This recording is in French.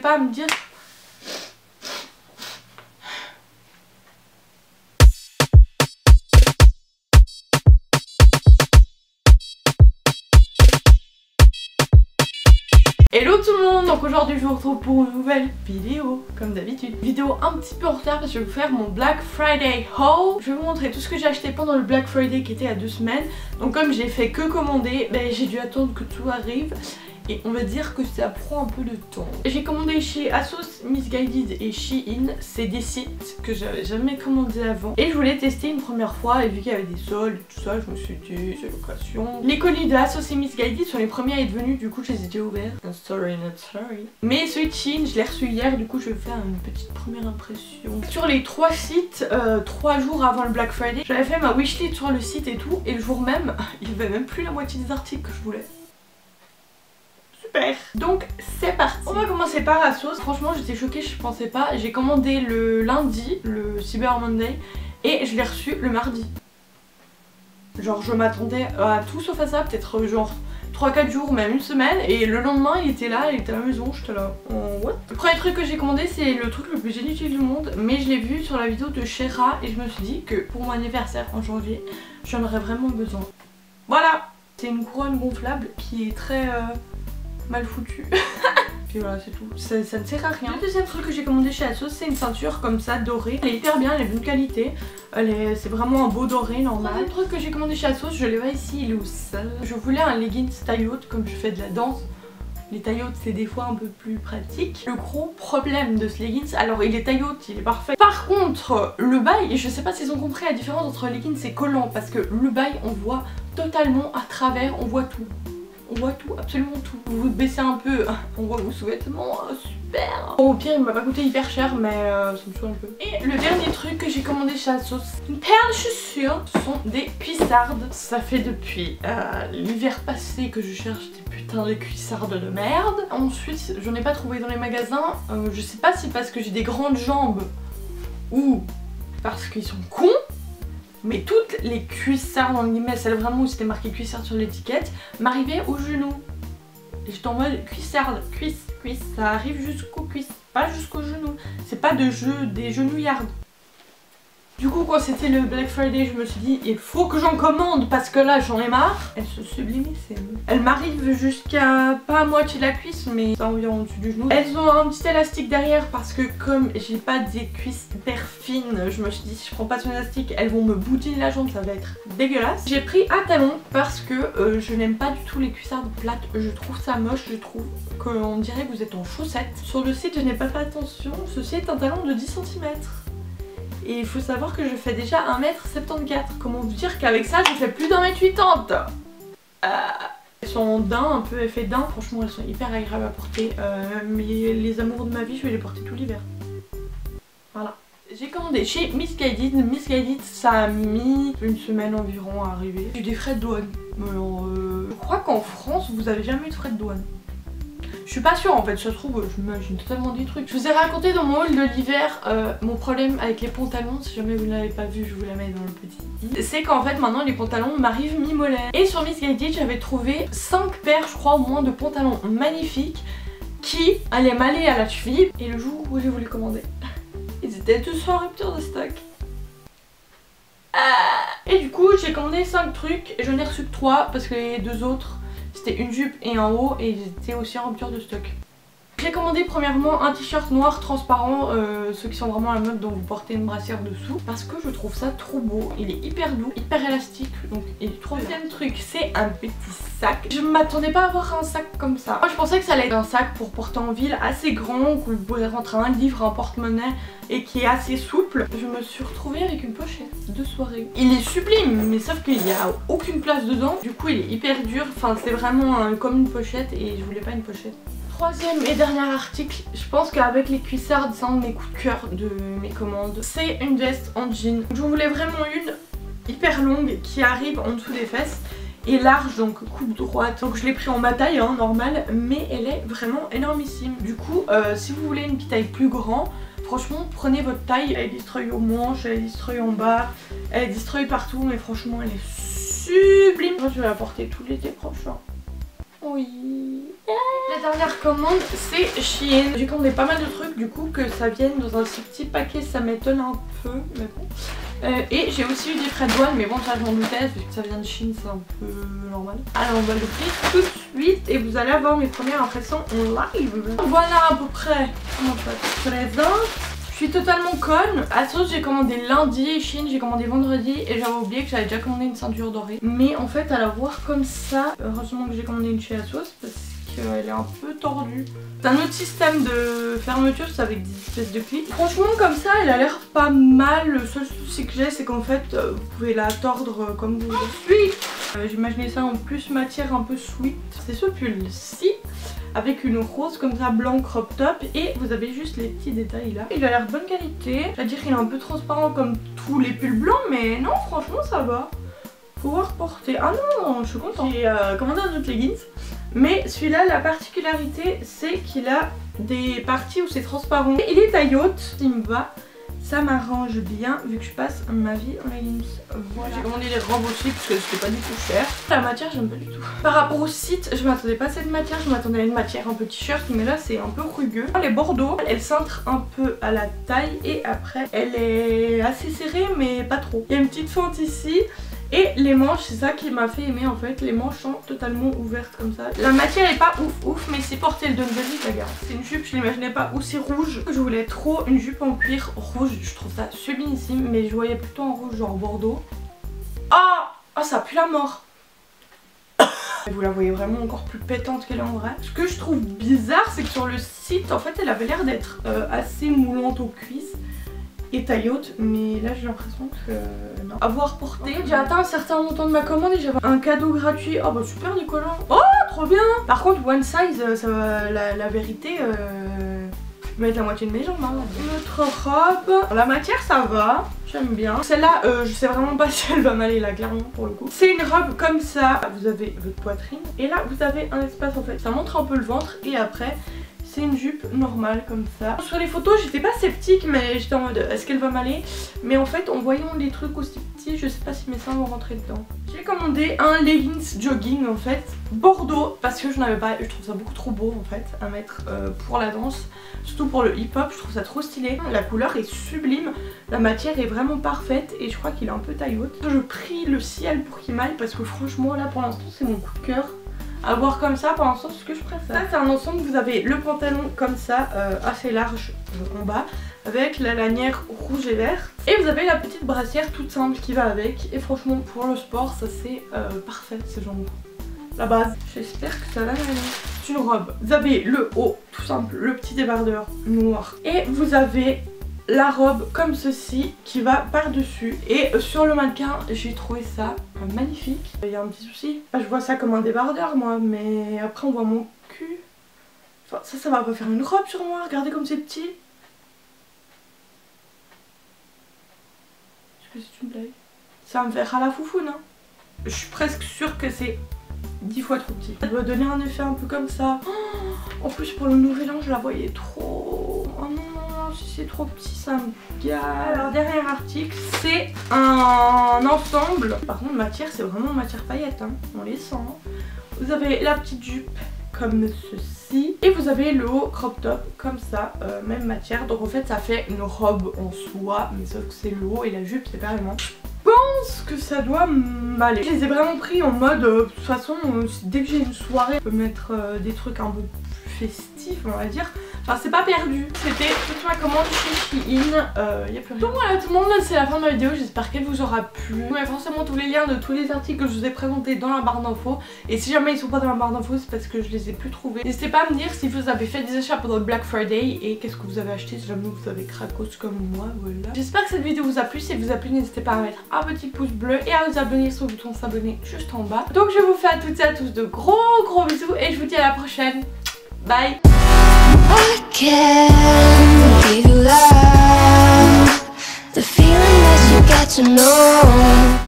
Pas à me dire. Hello tout le monde, donc aujourd'hui je vous retrouve pour une nouvelle vidéo, comme d'habitude. Vidéo un petit peu en retard parce que je vais vous faire mon Black Friday haul. Je vais vous montrer tout ce que j'ai acheté pendant le Black Friday qui était il y a 2 semaines. Donc comme j'ai fait que commander, j'ai dû attendre que tout arrive. Et on va dire que ça prend un peu de temps. J'ai commandé chez ASOS, Missguided et Shein. C'est des sites que j'avais jamais commandé avant. Et je voulais tester une première fois. Et vu qu'il y avait des soldes et tout ça, je me suis dit c'est l'occasion. Les colis de ASOS et Missguided sont les premiers à être venus. Du coup je les ai déjà ouverts. Sorry not sorry. Mais celui de Shein je l'ai reçu hier. Du coup je vais faire une petite première impression. Sur les 3 sites, 3 jours avant le Black Friday, j'avais fait ma wishlist sur le site et tout. Et le jour même, il y avait même plus la moitié des articles que je voulais. Donc c'est parti. On va commencer par ASOS. Franchement j'étais choquée, je pensais pas. J'ai commandé le lundi, le Cyber Monday, et je l'ai reçu le mardi. Genre je m'attendais à tout sauf à ça, peut-être genre 3-4 jours, même une semaine, et le lendemain il était là, il était à la maison, j'étais là, what? Le premier truc que j'ai commandé c'est le truc le plus inutile du monde, mais je l'ai vu sur la vidéo de Shera et je me suis dit que pour mon anniversaire en janvier, j'en aurais vraiment besoin. Voilà. C'est une couronne gonflable qui est très mal foutu. Puis voilà, c'est tout. Ça ne sert à rien. Le deuxième truc que j'ai commandé chez ASOS, c'est une ceinture comme ça, dorée. Elle est hyper bien, elle est de bonne qualité. C'est vraiment un beau doré normal. Le truc que j'ai commandé chez ASOS, je l'ai pas ici, il est au sol. Je voulais un leggings taille haute, comme je fais de la danse. Les tailles hautes c'est des fois un peu plus pratique. Le gros problème de ce leggings, alors il est taille haute, il est parfait. Par contre, le bail, je sais pas s'ils ont compris la différence entre leggings et collant. Parce que le bail, on voit totalement à travers, on voit tout. On voit tout, absolument tout. Vous vous baissez un peu, on voit vos sous-vêtements, super. Bon, au pire il m'a pas coûté hyper cher mais ça me saoule un peu. Et le dernier truc que j'ai commandé chez ASOS, une paire de chaussures, ce sont des cuissardes. Ça fait depuis l'hiver passé que je cherche des putains de cuissardes de merde. Ensuite j'en ai pas trouvé dans les magasins, je sais pas si parce que j'ai des grandes jambes ou parce qu'ils sont cons. Mais toutes les cuissardes, en guillemets, celles vraiment où c'était marqué cuissarde sur l'étiquette, m'arrivaient aux genoux. Et j'étais en mode cuissarde, cuisse, ça arrive jusqu'aux cuisses, pas jusqu'aux genoux. C'est pas des genouillardes. Du coup quand c'était le Black Friday, je me suis dit il faut que j'en commande parce que là j'en ai marre. Elles se sublimissent. Elles m'arrivent jusqu'à pas à moitié de la cuisse mais c'est environ au-dessus du genou. Elles ont un petit élastique derrière parce que comme j'ai pas des cuisses hyper fines, je me suis dit si je prends pas son élastique elles vont me boutiner la jambe, ça va être dégueulasse. J'ai pris un talon parce que je n'aime pas du tout les cuissardes plates, je trouve ça moche, je trouve qu'on dirait que vous êtes en chaussettes. Sur le site je n'ai pas fait attention, ceci est un talon de 10 cm. Et il faut savoir que je fais déjà 1m74. Comment vous dire qu'avec ça je fais plus d'1m80. Elles sont en daim, un peu effet daim. Franchement elles sont hyper agréables à porter. Mais les amours de ma vie je vais les porter tout l'hiver. Voilà. J'ai commandé chez Missguided. Missguided ça a mis une semaine environ à arriver. J'ai eu des frais de douane. Alors, je crois qu'en France vous avez jamais eu de frais de douane. Je suis pas sûre en fait, ça se trouve, je m'imagine totalement des trucs. Je vous ai raconté dans mon haul de l'hiver mon problème avec les pantalons. Si jamais vous ne l'avez pas vu, je vous la mets dans le petit i. C'est qu'en fait maintenant les pantalons m'arrivent mi-molaires. Et sur Missguided j'avais trouvé 5 paires je crois au moins de pantalons magnifiques qui allaient m'aller à la cheville. Et le jour où j'ai voulu commander, ils étaient tous en rupture de stock. Et du coup j'ai commandé 5 trucs et j'en ai reçu que 3 parce que les 2 autres c'était une jupe et un haut et ils étaient aussi en rupture de stock. J'ai commandé premièrement un t-shirt noir transparent, ceux qui sont vraiment à la mode dont vous portez une brassière dessous, parce que je trouve ça trop beau. Il est hyper doux, hyper élastique, donc il est trop bien. Deuxième truc, c'est un petit sac. Je m'attendais pas à avoir un sac comme ça. Moi je pensais que ça allait être un sac pour porter en ville assez grand, que vous pourrez rentrer un livre, un porte-monnaie et qui est assez souple. Je me suis retrouvée avec une pochette de soirée. Il est sublime, mais sauf qu'il n'y a aucune place dedans. Du coup il est hyper dur, enfin c'est vraiment comme une pochette et je voulais pas une pochette. Troisième et dernier article, je pense qu'avec les cuissardes, c'est un de mes coups de cœur de mes commandes. C'est une veste en jean. Je voulais vraiment une hyper longue qui arrive en dessous des fesses et large, donc coupe droite. Donc je l'ai pris en ma taille, hein, normale, mais elle est vraiment énormissime. Du coup, si vous voulez une petite taille plus grande, franchement prenez votre taille. Elle est destroy au manche, elle est destroy en bas, elle est destroy partout, mais franchement elle est sublime. Moi je vais la porter tout l'été prochain. Oui. La dernière commande c'est Shein. J'ai commandé pas mal de trucs du coup que ça vienne dans un petit paquet, ça m'étonne un peu mais bon. Et j'ai aussi eu des frais de douane mais bon ça je m'en doutais vu que ça vient de Chine, c'est un peu normal. Alors on va l'ouvrir tout de suite et vous allez avoir mes premières impressions en live. Voilà à peu près comment ça se présente. Je suis totalement conne. ASOS j'ai commandé lundi, Shein j'ai commandé vendredi et j'avais oublié que j'avais déjà commandé une ceinture dorée. Mais en fait à la voir comme ça, heureusement que j'ai commandé une chez ASOS parce qu'elle est un peu tordue. C'est un autre système de fermeture, c'est avec des espèces de clips. Franchement comme ça elle a l'air pas mal. Le seul souci que j'ai c'est qu'en fait vous pouvez la tordre comme vous voulez. J'imaginais ça en plus matière un peu sweet. C'est ce pull-ci avec une rose comme ça blanc crop top et vous avez juste les petits détails là. Il a l'air de bonne qualité. C'est-à-dire qu'il est un peu transparent comme tous les pulls blancs mais non franchement ça va. Pouvoir porter. Ah non, je suis contente. J'ai commandé un autre leggings. Mais celui-là, la particularité, c'est qu'il a des parties où c'est transparent. Il est taille haute, il me va. Ça m'arrange bien vu que je passe ma vie en leggings. Voilà. J'ai commandé les robes aussi parce que c'était pas du tout cher. La matière, j'aime pas du tout. Par rapport au site, je m'attendais pas à cette matière. Je m'attendais à une matière un peu t-shirt, mais là c'est un peu rugueux. Les bordeaux, elle cintre un peu à la taille et après elle est assez serrée mais pas trop. Il y a une petite fente ici. Et les manches, c'est ça qui m'a fait aimer en fait, les manches sont totalement ouvertes comme ça. La matière est pas ouf mais c'est porté le Dunvelik la gare. C'est une jupe, je l'imaginais pas aussi rouge. Je voulais trop une jupe en cuir rouge, je trouve ça sublimissime mais je voyais plutôt en rouge genre bordeaux. Oh ça pue la mort. Vous la voyez vraiment encore plus pétante qu'elle est en vrai. Ce que je trouve bizarre c'est que sur le site en fait elle avait l'air d'être assez moulante aux cuisses et taille haute, mais là j'ai l'impression que non. Avoir porté, j'ai atteint un certain montant de ma commande et j'avais un cadeau gratuit. Oh bah super Nicolas. Oh trop bien. Par contre one size, ça va, la vérité, je vais mettre la moitié de mes jambes. Hein, notre robe, la matière ça va, j'aime bien. Celle-là, je sais vraiment pas si elle va m'aller là clairement pour le coup. C'est une robe comme ça, vous avez votre poitrine et là vous avez un espace en fait. Ça montre un peu le ventre et après c'est une jupe normale comme ça. Sur les photos j'étais pas sceptique mais j'étais en mode est-ce qu'elle va m'aller. Mais en fait en voyant les trucs aussi petits je sais pas si mes seins vont rentrer dedans. J'ai commandé un leggings jogging en fait bordeaux parce que je n'avais pas, je trouve ça beaucoup trop beau en fait à mettre pour la danse. Surtout pour le hip hop je trouve ça trop stylé. La couleur est sublime, la matière est vraiment parfaite et je crois qu'il est un peu taille haute. Je prie le ciel pour qu'il m'aille parce que franchement là pour l'instant c'est mon coup de cœur. À voir comme ça pour l'instant c'est ce que je préfère. Ça c'est un ensemble, vous avez le pantalon comme ça assez large en bas avec la lanière rouge et vert et vous avez la petite brassière toute simple qui va avec et franchement pour le sport ça c'est parfait, c'est genre la base. J'espère que ça va m'aller. C'est une robe, vous avez le haut tout simple, le petit débardeur noir et vous avez la robe comme ceci qui va par dessus et sur le mannequin j'ai trouvé ça magnifique. Il y a un petit souci, je vois ça comme un débardeur moi mais après on voit mon cul. Enfin ça va pas faire une robe sur moi, regardez comme c'est petit. Est-ce que c'est une blague? Ça va me faire à la foufoune hein. Je suis presque sûre que c'est 10 fois trop petit. Ça doit donner un effet un peu comme ça. En plus pour le nouvel an je la voyais trop. Oh non. Si c'est trop petit ça me gâte. Alors dernier article c'est un ensemble. Par contre matière c'est vraiment matière paillette hein. On les sent hein. Vous avez la petite jupe comme ceci et vous avez le haut crop top comme ça, même matière. Donc en fait ça fait une robe en soie mais sauf que c'est le haut et la jupe séparément. Je pense que ça doit m'aller. Je les ai vraiment pris en mode de toute façon dès que j'ai une soirée je peux mettre des trucs un peu plus festifs on va dire. Enfin c'est pas perdu. C'était toute ma commande chez Shein, y a plus rien. Donc voilà tout le monde, c'est la fin de ma vidéo, j'espère qu'elle vous aura plu. Vous avez forcément tous les liens de tous les articles que je vous ai présentés dans la barre d'infos. Et si jamais ils sont pas dans la barre d'infos c'est parce que je les ai plus trouvés. N'hésitez pas à me dire si vous avez fait des achats pendant le Black Friday et qu'est-ce que vous avez acheté si jamais vous avez cracos comme moi, voilà. J'espère que cette vidéo vous a plu, si elle vous a plu n'hésitez pas à mettre un petit pouce bleu et à vous abonner sur le bouton s'abonner juste en bas. Donc je vous fais à toutes et à tous de gros bisous et je vous dis à la prochaine. Bye. I can't give you love, the feeling that you get to know.